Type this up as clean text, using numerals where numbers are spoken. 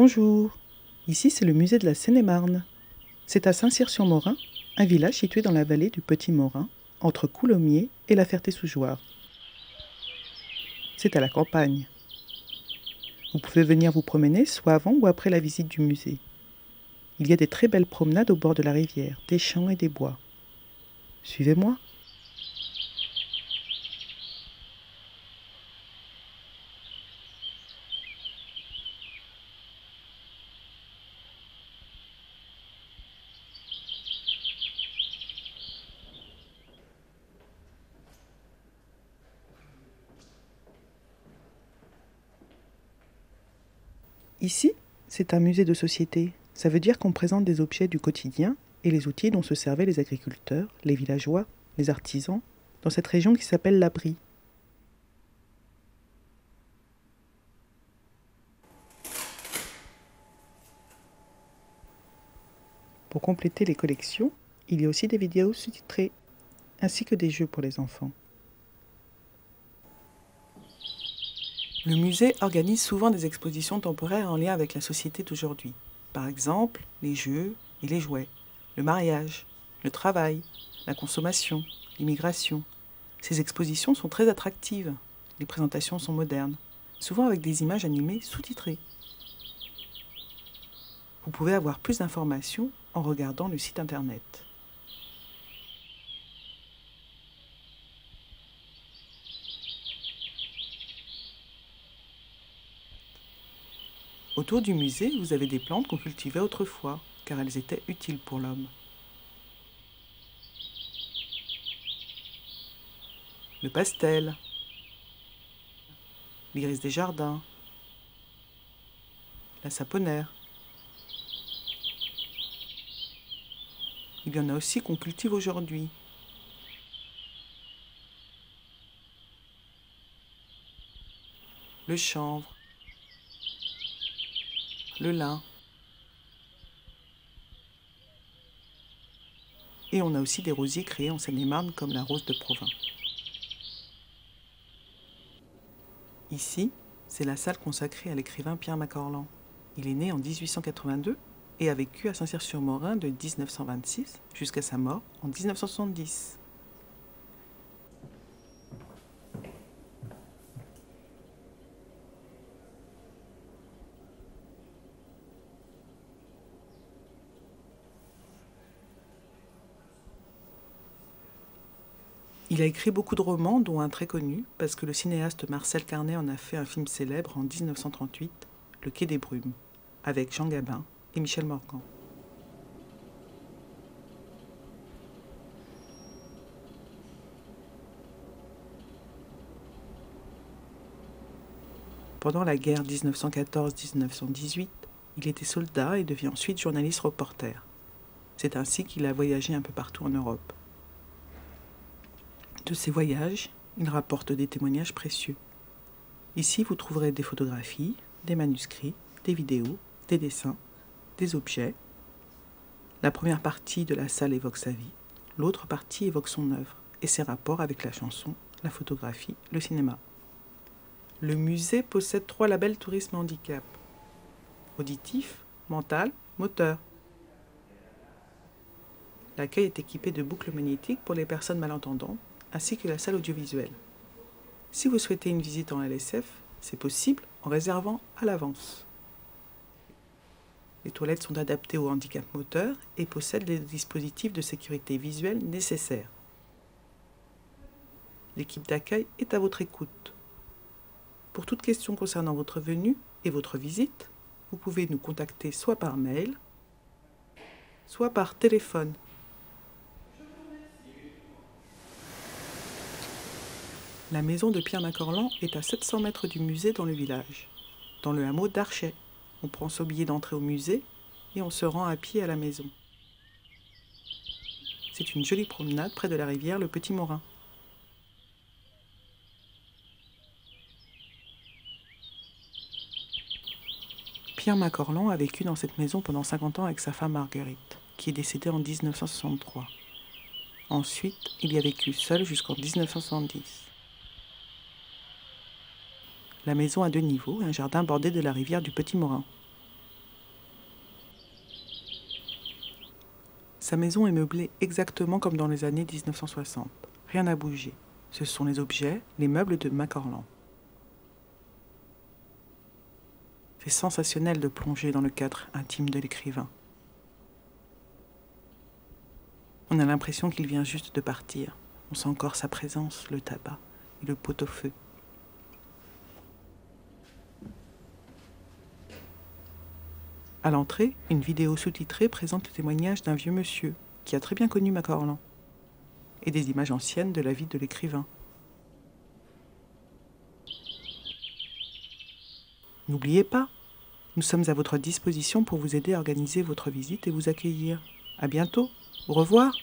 Bonjour, ici c'est le musée de la Seine-et-Marne. C'est à Saint-Cyr-sur-Morin, un village situé dans la vallée du Petit Morin, entre Coulommiers et La Ferté-sous-Jouarre. C'est à la campagne. Vous pouvez venir vous promener soit avant ou après la visite du musée. Il y a des très belles promenades au bord de la rivière, des champs et des bois. Suivez-moi. Ici, c'est un musée de société. Ça veut dire qu'on présente des objets du quotidien et les outils dont se servaient les agriculteurs, les villageois, les artisans, dans cette région qui s'appelle la Brie. Pour compléter les collections, il y a aussi des vidéos sous-titrées, ainsi que des jeux pour les enfants. Le musée organise souvent des expositions temporaires en lien avec la société d'aujourd'hui. Par exemple, les jeux et les jouets, le mariage, le travail, la consommation, l'immigration. Ces expositions sont très attractives. Les présentations sont modernes, souvent avec des images animées sous-titrées. Vous pouvez avoir plus d'informations en regardant le site internet. Autour du musée, vous avez des plantes qu'on cultivait autrefois, car elles étaient utiles pour l'homme. Le pastel, l'iris des jardins, la saponaire. Il y en a aussi qu'on cultive aujourd'hui. Le chanvre, le lin. Et on a aussi des rosiers créés en Seine-et-Marne comme la rose de Provins. Ici, c'est la salle consacrée à l'écrivain Pierre Macorlan. Il est né en 1882 et a vécu à Saint-Cyr-sur-Morin de 1926 jusqu'à sa mort en 1970. Il a écrit beaucoup de romans, dont un très connu, parce que le cinéaste Marcel Carnet en a fait un film célèbre en 1938, Le Quai des Brumes, avec Jean Gabin et Michel Morgan. Pendant la guerre 1914-1918, il était soldat et devient ensuite journaliste-reporter. C'est ainsi qu'il a voyagé un peu partout en Europe. De ses voyages, il rapporte des témoignages précieux. Ici, vous trouverez des photographies, des manuscrits, des vidéos, des dessins, des objets. La première partie de la salle évoque sa vie, l'autre partie évoque son œuvre et ses rapports avec la chanson, la photographie, le cinéma. Le musée possède 3 labels tourisme handicap: auditif, mental, moteur. L'accueil est équipé de boucles magnétiques pour les personnes malentendantes, ainsi que la salle audiovisuelle. Si vous souhaitez une visite en LSF, c'est possible en réservant à l'avance. Les toilettes sont adaptées au handicap moteur et possèdent les dispositifs de sécurité visuelle nécessaires. L'équipe d'accueil est à votre écoute. Pour toute question concernant votre venue et votre visite, vous pouvez nous contacter soit par mail, soit par téléphone. La maison de Pierre Macorlan est à 700 mètres du musée dans le village, dans le hameau d'Archet. On prend son billet d'entrée au musée et on se rend à pied à la maison. C'est une jolie promenade près de la rivière le Petit Morin. Pierre Macorlan a vécu dans cette maison pendant 50 ans avec sa femme Marguerite, qui est décédée en 1963. Ensuite, il y a vécu seul jusqu'en 1970. La maison a 2 niveaux et un jardin bordé de la rivière du Petit Morin. Sa maison est meublée exactement comme dans les années 1960. Rien n'a bougé. Ce sont les objets, les meubles de Macorlan. C'est sensationnel de plonger dans le cadre intime de l'écrivain. On a l'impression qu'il vient juste de partir. On sent encore sa présence, le tabac et le pot-au-feu. À l'entrée, une vidéo sous-titrée présente le témoignage d'un vieux monsieur qui a très bien connu Macorlan et des images anciennes de la vie de l'écrivain. N'oubliez pas, nous sommes à votre disposition pour vous aider à organiser votre visite et vous accueillir. À bientôt, au revoir.